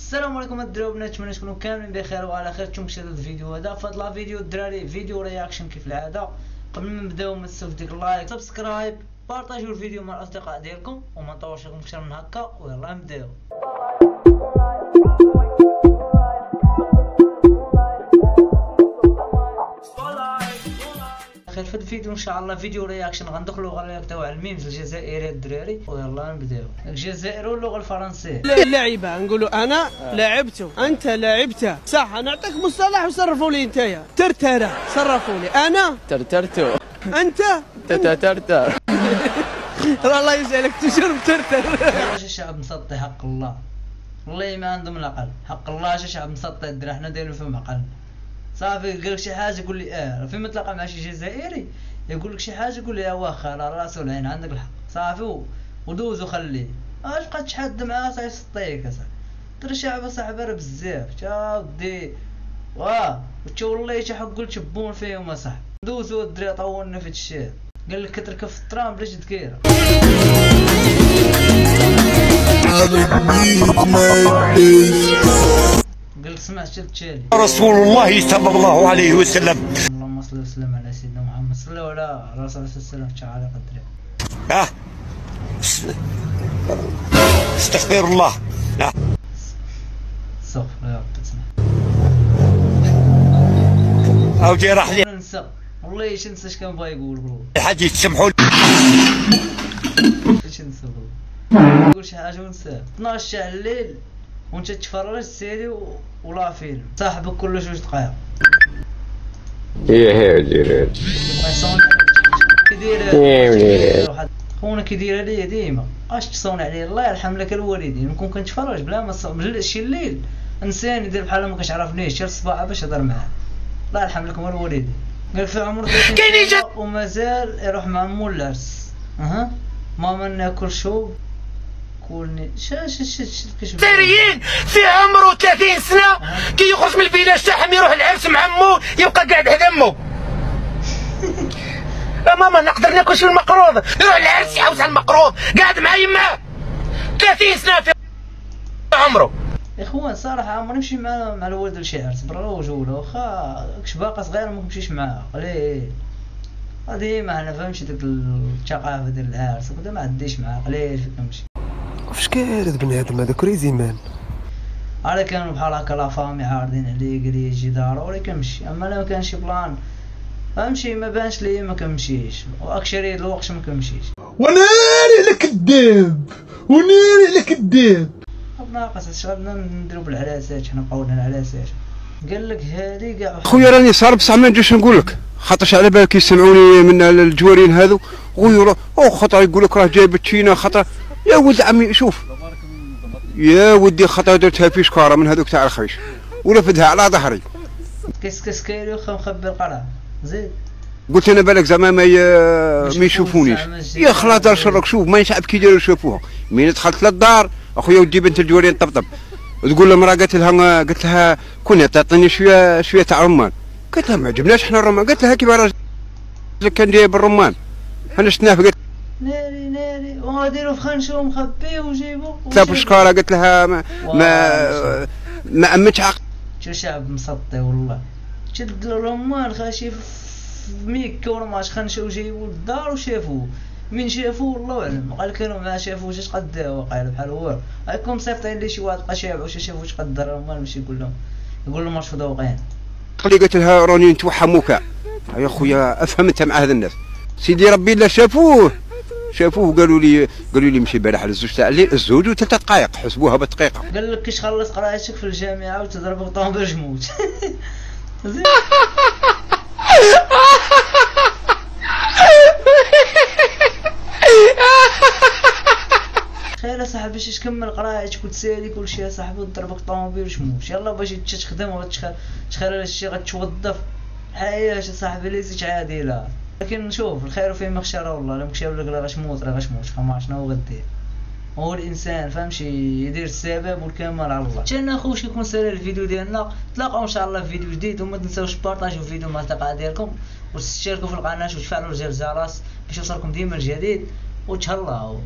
السلام عليكم الدراري والبنات، نتمنى تكونوا كاملين بخير وعلى خير. نتوما شفتوا الفيديو هذا، فهاد الفيديو الدراري فيديو رياكشن كيف العاده. قبل ما نبداو ما تنساوش ديك اللايك سبسكرايب بارطاجيو الفيديو مع الاصدقاء ديالكم وما نطولش لكم اكثر من هكا، ويلا نبداو. في الفيديو ان شاء الله فيديو رياكشن غندخلوا غنرياكتو على الميمز الجزائري الدراري، ويلا نبداو. الجزائر واللغه الفرنسيه. اللعيبه نقولوا انا لعبته انت لعبته صح. نعطيك مصطلح وصرفوا لي نتايا. ترتره صرفوا لي انا ترترتو انت ترتر الله يجعلك تشرب ترتر. واش الشعب مسطي حق الله، والله ما عندهم العقل. حق الله شعب مسطي الدرا، حنا دايرين فيهم عقل. صافي قال لك شي حاجه يقول لي فيما تلاقى مع شي جزائري يقول لك شي حاجه يقول لي واخا على راسه والعين عندك الحق. صافي ودوز وخليه. اش بقى تحد معاه صافي سطيك اصاحبي. ترى الشعب اصاحبي راه بزاف تا ودي وتا والله تا حق قلت شبون فيهم اصاحبي. دوزو الدري طولنا في الشارع. قال لك كتركب في الترام بلا جد كايره. قال لك سمعت التالي رسول الله صلى الله عليه وسلم. اللهم صل وسلم على سيدنا محمد. صلوا على رسول الله صلى الله عليه وسلم. تعالى قدره استغفر الله. استغفر يا رب تسمع. او جي راح لي ننسى والله ايش ننسى اش كان بغا يقول والله. حاجه تسمحوا لي ايش ننسى والله. يقول شي حاجه ونسى. 12 تاع الليل وانت تتفرج سيري ولا فيلم صاحبك كل جوج دقائق. ايه دير يبغى يصون كيدير خونا كيديرها ليا ديما. اش تصون عليه الله يرحم لك الوالدين. نكون كنتفرج بلا ما شي الليل انسان يدير بحال ما كتعرفنيش، شي الصباح باش هضر معاه. الله يرحم لكم الوالدين. قال في عمر 30 سنه ومازال يروح مع مول العرس. ماما ناكل شو كولني سيريين في عمره 30 سنه كي يخرج من الفيلاج تاعهم يروح العرس مع مو يبقى قاعد حدا مو. لا ماما نقدر ناكل شو المقروض. يروح العرس يحوس على المقروض قاعد مع يماه 30 سنه في عمره. يا اخوان صراحه عمري نمشي مع الوالد لشي عرس برا وجوله، واخا كش باقا صغير ما نمشيش معاه قليل. هادي ما انا فهمتش ديك الثقافه ديال العرس وكذا، ما عنديش معاه قليل فين كنمشي. واش كاين هاد بنادم هذا كريزي مان. انا كانوا بحال هكا لا فامي عارضين عليه قال لي يجي ضروري كنمشي، اما لا ما كانش بلان فهمتي ما بانش ليا ما كنمشيش، واكثريه الوقت ما كنمشيش. وناري الكذاب وناري الكذاب. ناقص شغلنا نديرو بالعلاسات، حنا قولنا العلاسات. قال لك هادي كاع خويا راني صار بصح ما نجيش نقول لك، خاطرش على بالك يسمعوني من الجوارين هذو غيروا خاطر يقول لك راه جايب التشينا. خاطر يا ولد عمي شوف يا ودي خاطر درتها في شكاره من هذوك تاع الخيش ولفدها على ظهري. كاس كايري واخا مخبي القرع زيد. قلت انا بالك زعما ما يشوفونيش يا خلاطر شرك. شوف ما يشعب كي يديروا يشوفوها. من دخلت للدار اخويا ودي بنت الجوارين طبطب تقول لها قالت لها كون تعطيني شويه تاع رمان. قالت لها ما عجبناش حنا الرمان. قالت لها كيف راجل كان جايب الرمان انا شفناه. قالت ناري وغاديرو في خنشو مخبيه وجيبو في الشكاره. قالت لها ما امتش عقل. شو شعب مسطي والله. شد الرمان خاشي في ميكا ورماش خنشو وجيبو للدار وشافوه. من شافوه والله اعلم. قال كانوا ما شافوش اش قد واقيلا بحال هو هاكم مصيفطين لي شي واحد بقى شابع واش شافوا اش قد الرمان باش يقول لهم واش فضوقين. قالت لها راني نتوحموك يا خويا افهم انت مع هذا الناس. سيدي ربي لا شافوه قالوا لي مشي البارح على الزوج تاع الليل الزوج و3 دقائق حسبوها بالدقيقه. قال لك كي تخلص قرايتك في الجامعه وتضرب الطوموبيل جموت. خير صاحبي باش تكمل قرايتك وتسالي كل شيء صاحبي وضربك الطوموبيل جموت. يلا باش تخدم وتشخر على الشيء غتوظف عايش صاحبي ليس عادله. لكن شوف الخير فيه مخشره والله. لو مكشاف لك راه غتموت ما شنو غدير. هو الانسان فهمتي يدير السبب والكمال على الله. تشنا اخو شي يكون سالي الفيديو ديالنا. تلاقاو ان شاء الله في فيديو جديد، وما تنساوش بارطاجيو الفيديو مع الاصدقاء ديالكم وتشتركوا في القناه وتفعلوا زر الجرس باش يوصلكم ديما الجديد وتهلاو.